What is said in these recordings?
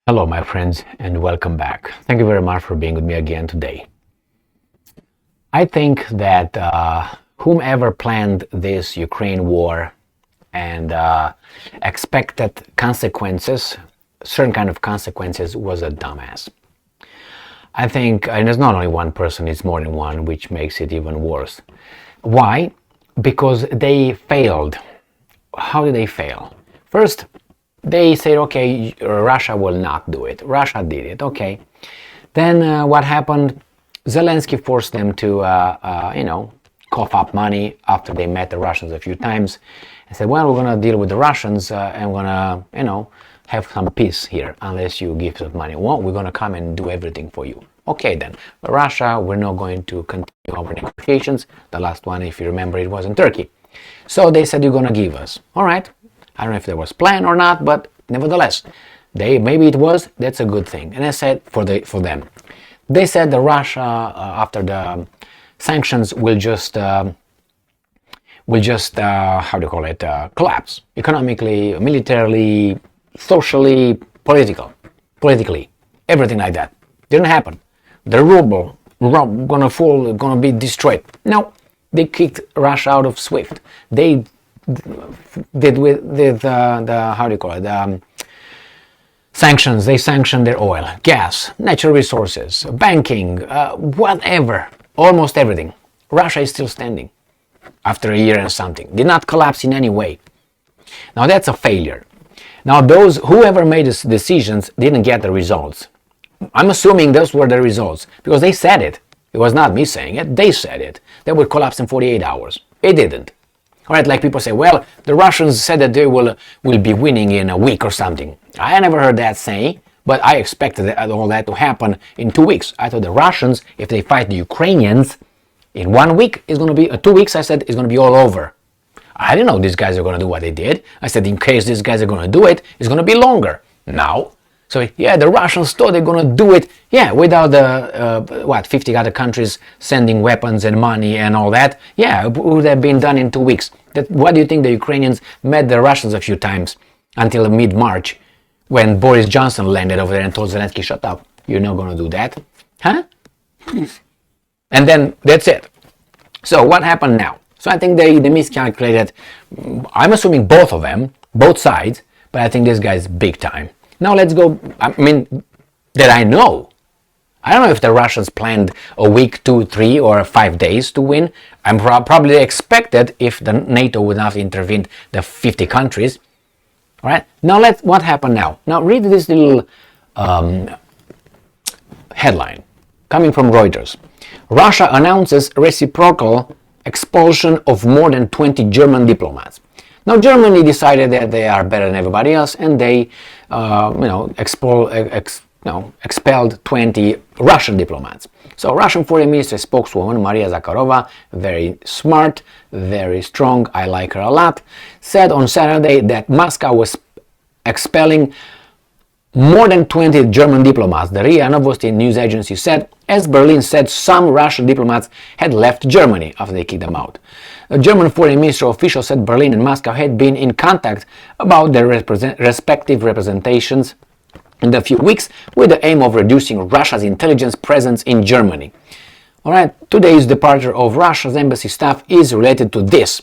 Hello, my friends, and welcome back. Thank you very much for being with me again today. I think that whomever planned this Ukraine war and expected consequences, certain kind of consequences, was a dumbass. I think, and it's not only one person, it's more than one, which makes it even worse. Why? Because they failed. How did they fail? First, they said, okay, Russia will not do it. Russia did it, okay. Then what happened? Zelensky forced them to, cough up money after they met the Russians a few times and said, well, we're going to deal with the Russians and we're going to, have some peace here unless you give us money. Well, we're going to come and do everything for you. Okay, then. But Russia, we're not going to continue our negotiations. The last one, if you remember, it was in Turkey. So they said, you're going to give us. All right. I don't know if there was plan or not, but nevertheless, maybe it was. That's a good thing. And I said for them, they said that Russia after the sanctions will just collapse economically, militarily, socially, politically, everything like that. Didn't happen. The ruble gonna fall, gonna be destroyed. No, they kicked Russia out of SWIFT. They did with the sanctions. They sanctioned their oil, gas, natural resources, banking, whatever, almost everything. Russia is still standing after a year and something. Did not collapse in any way. Now that's a failure. Now whoever made these decisions didn't get the results. I'm assuming those were the results because they said it. It was not me saying it. They said it. They would collapse in 48 hours. It didn't. All right, like people say, well, the Russians said that they will be winning in a week or something. I never heard that saying, but I expected all that to happen in 2 weeks. I thought the Russians, if they fight the Ukrainians, in 1 week, it's going to be 2 weeks, I said, it's going to be all over. I didn't know these guys are going to do what they did. I said, in case these guys are going to do it, it's going to be longer. Now, so yeah, the Russians thought they're going to do it, without the, 50 other countries sending weapons and money and all that. Yeah, it would have been done in 2 weeks. What do you think the Ukrainians met the Russians a few times until mid-March when Boris Johnson landed over there and told Zelensky, shut up, you're not going to do that. Huh? And then that's it. So what happened now? So I think they miscalculated, I'm assuming both of them, both sides, but I think this guy's big time. Now let's go, that I know. I don't know if the Russians planned a week, 2, 3, or 5 days to win. I'm probably expected if the NATO would not intervene, the 50 countries. All right. Now what happened now? Now read this little headline coming from Reuters. Russia announces reciprocal expulsion of more than 20 German diplomats. Now Germany decided that they are better than everybody else, and they, expelled 20 Russian diplomats. So Russian Foreign Ministry spokeswoman Maria Zakharova, very smart, very strong, I like her a lot, said on Saturday that Moscow was expelling more than 20 German diplomats. The RIA Novosti news agency said, as Berlin said some Russian diplomats had left Germany after they kicked them out. A German foreign ministry official said Berlin and Moscow had been in contact about their respective representations in the few weeks with the aim of reducing Russia's intelligence presence in Germany. All right, today's departure of Russia's embassy staff is related to this,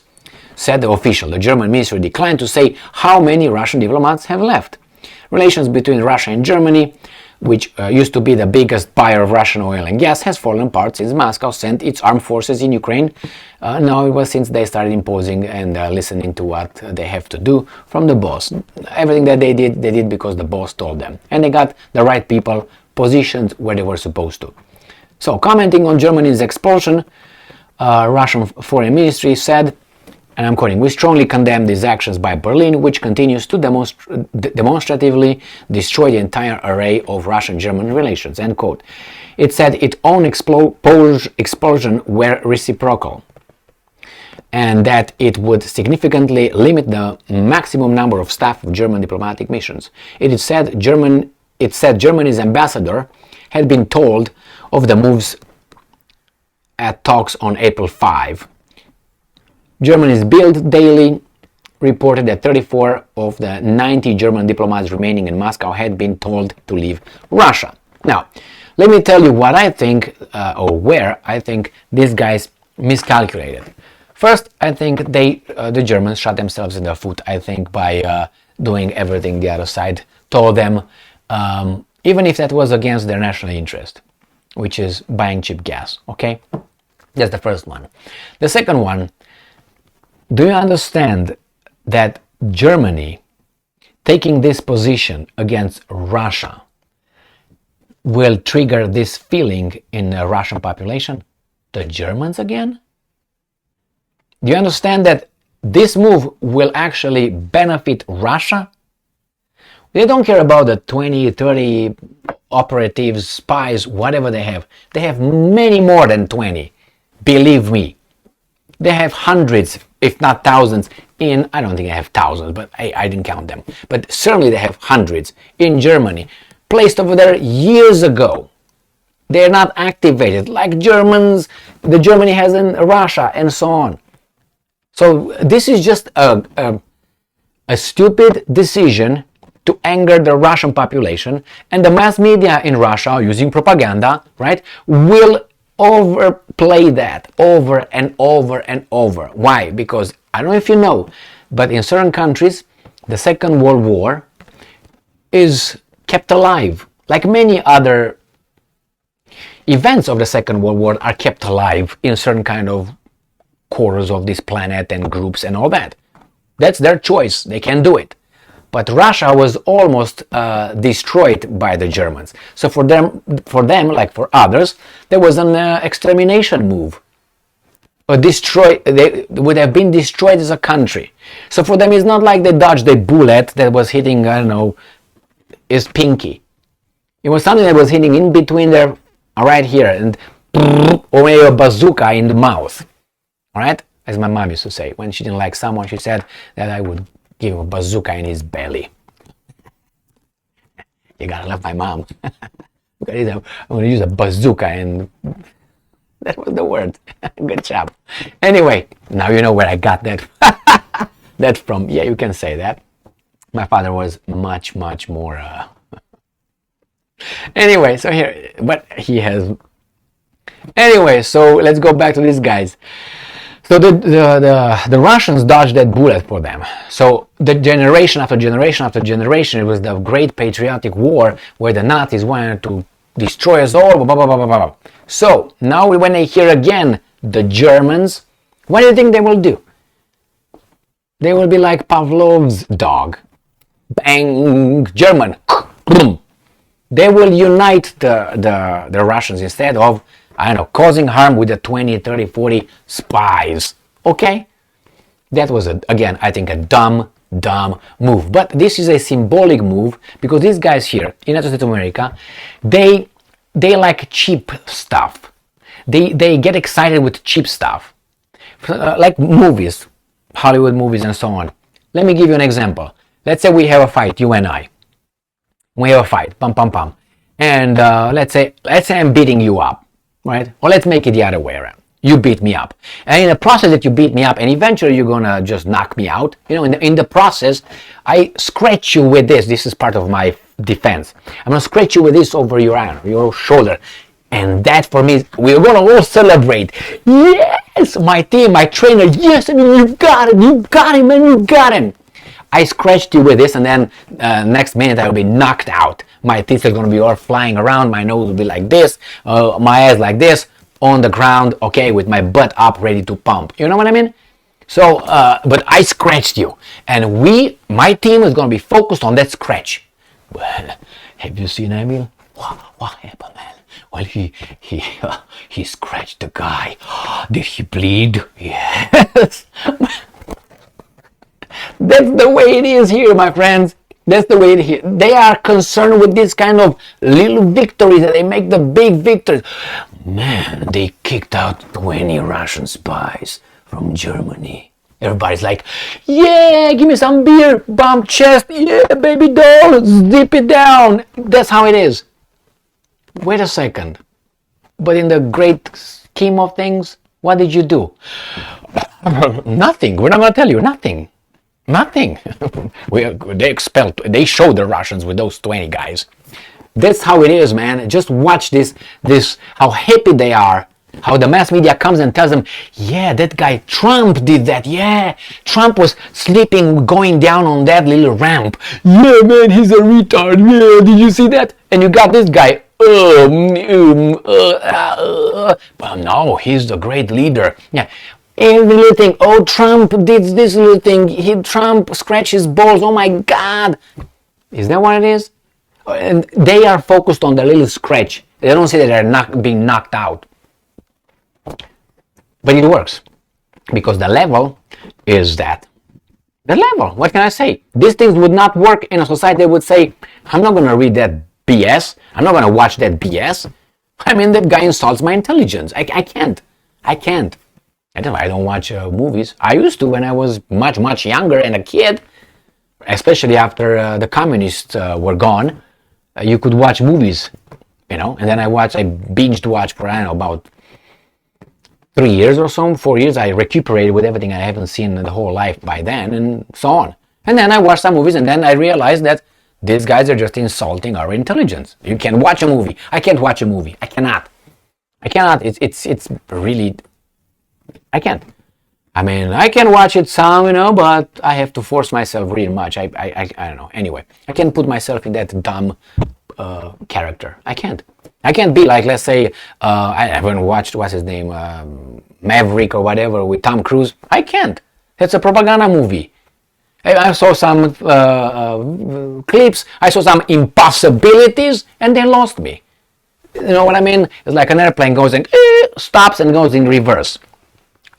said the official. The German ministry declined to say how many Russian diplomats have left. Relations between Russia and Germany, which used to be the biggest buyer of Russian oil and gas, has fallen apart since Moscow sent its armed forces in Ukraine. Now it was since they started imposing and listening to what they have to do from the boss. Everything that they did because the boss told them. And they got the right people positioned where they were supposed to. So, commenting on Germany's expulsion, Russian Foreign Ministry said, and I'm quoting, we strongly condemn these actions by Berlin, which continues to demonstratively destroy the entire array of Russian-German relations, end quote. It said its own expulsion were reciprocal, and that it would significantly limit the maximum number of staff of German diplomatic missions. It said Germany's ambassador had been told of the moves at talks on April 5. Germany's Bild daily reported that 34 of the 90 German diplomats remaining in Moscow had been told to leave Russia. Now, let me tell you what I think, or where I think these guys miscalculated. First, I think the Germans shot themselves in the foot, I think, by doing everything the other side told them, even if that was against their national interest, which is buying cheap gas, okay? That's the first one. The second one, do you understand that Germany taking this position against Russia will trigger this feeling in the Russian population? The Germans again? Do you understand that this move will actually benefit Russia? They don't care about the 20, 30 operatives, spies, whatever they have. They have many more than 20. Believe me. They have hundreds, if not thousands, I don't think they have thousands, but I didn't count them. But certainly they have hundreds in Germany, placed over there years ago. They're not activated like the Germany has in Russia and so on. So this is just a stupid decision to anger the Russian population, and the mass media in Russia, using propaganda, right, will overplay that over and over and over. Why? Because I don't know if you know, but in certain countries, the Second World War is kept alive. Like many other events of the Second World War are kept alive in certain kind of corners of this planet and groups and all that. That's their choice. They can do it. But Russia was almost destroyed by the Germans. So for them, like for others, there was an extermination move. They would have been destroyed as a country. So for them, it's not like they dodged a bullet that was hitting, I don't know, his pinky. It was something that was hitting in between there, right here, and or maybe a bazooka in the mouth. All right, as my mom used to say, when she didn't like someone, she said that I would give him a bazooka in his belly. You gotta love my mom. I'm gonna use a bazooka, and that was the word. Good job. Anyway, now you know where I got that that from. Yeah, you can say that. My father was much more. Anyway, so here, but he has. Anyway, so let's go back to these guys. So the Russians dodged that bullet for them. So the generation after generation after generation, it was the Great Patriotic War where the Nazis wanted to destroy us all. Blah, blah, blah, blah, blah. So now when they hear again the Germans, what do you think they will do? They will be like Pavlov's dog. Bang, German. They will unite the Russians instead of, I don't know, causing harm with the 20, 30, 40 spies. Okay? That was, again, I think a dumb move. But this is a symbolic move because these guys here in United States of America, they like cheap stuff. They get excited with cheap stuff. Like movies, Hollywood movies and so on. Let me give you an example. Let's say we have a fight, you and I. We have a fight, pam. And let's say I'm beating you up. Right? Or let's make it the other way around. You beat me up. And in the process that you beat me up, and eventually you're gonna just knock me out, you know, in the process, I scratch you with this. This is part of my defense. I'm gonna scratch you with this over your arm, your shoulder. And that for me, we're gonna all celebrate. Yes, my team, my trainer, yes, I mean, you got him, man, you got him. I scratched you with this, and then next minute I will be knocked out. My teeth are going to be all flying around. My nose will be like this. My eyes like this. On the ground, okay, with my butt up, ready to pump. You know what I mean? So, but I scratched you. And my team is going to be focused on that scratch. Well, have you seen Emil? What happened, man? Well, he scratched the guy. Did he bleed? Yes. That's the way it is here, my friends. That's the way it is. They are concerned with this kind of little victories, that they make the big victories. Man, they kicked out 20 Russian spies from Germany. Everybody's like, yeah, give me some beer, bump chest, yeah, baby doll, zip it down. That's how it is. Wait a second. But in the great scheme of things, what did you do? Nothing. We're not going to tell you. Nothing. Nothing. They showed the Russians with those 20 guys. That's how it is, man. Just watch this, how happy they are. How the mass media comes and tells them, yeah, that guy Trump did that. Yeah, Trump was sleeping going down on that little ramp. Yeah, man, he's a retard. Yeah, did you see that? And you got this guy. But no, he's the great leader. Yeah. Every little thing. Oh, Trump did this little thing. Trump scratched his balls. Oh my God. Is that what it is? And they are focused on the little scratch. They don't say that they're being knocked out. But it works. Because the level is that. The level. What can I say? These things would not work in a society that would say, I'm not going to read that BS. I'm not going to watch that BS. I mean, that guy insults my intelligence. I can't. I don't watch movies. I used to when I was much, much younger and a kid. Especially after the communists were gone. You could watch movies, and then I binged watch for, I don't know, about 3 years or so, 4 years. I recuperated with everything I haven't seen in the whole life by then, and so on. And then I watched some movies, and then I realized that these guys are just insulting our intelligence. You can watch a movie. I can't watch a movie. I cannot. It's really, I can't. I mean, I can watch it some, but I have to force myself real much. I don't know. Anyway, I can't put myself in that dumb character. I can't. I can't be like, let's say, I haven't watched, what's his name, Maverick or whatever with Tom Cruise. I can't. That's a propaganda movie. I saw some clips. I saw some impossibilities, and they lost me. You know what I mean? It's like an airplane goes and stops and goes in reverse.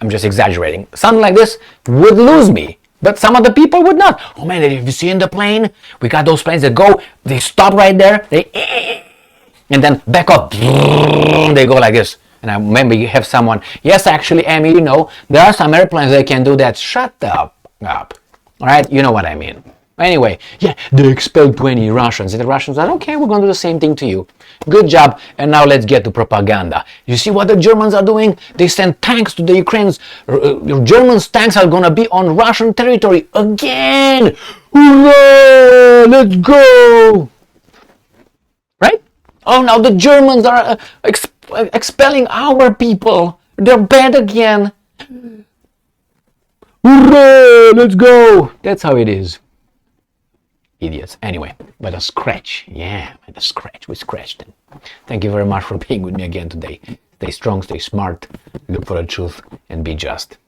I'm just exaggerating. Something like this would lose me, but some other people would not. Oh man, have you seen the plane? We got those planes that go, they stop right there, and then back up. They go like this. And I remember you have someone, yes, actually, Amy, there are some airplanes that can do that. Shut up. All right, you know what I mean. Anyway, yeah, they expelled 20 Russians. And the Russians said, okay, we're going to do the same thing to you. Good job. And now let's get to propaganda. You see what the Germans are doing? They send tanks to the Ukrainians. Germans' tanks are going to be on Russian territory again. Hurrah! Let's go. Right? Oh, now the Germans are expelling our people. They're bad again. Hurrah! Let's go. That's how it is. Idiots. Anyway, but a scratch. Yeah, a scratch. We scratched them. Thank you very much for being with me again today. Stay strong, stay smart, look for the truth, and be just.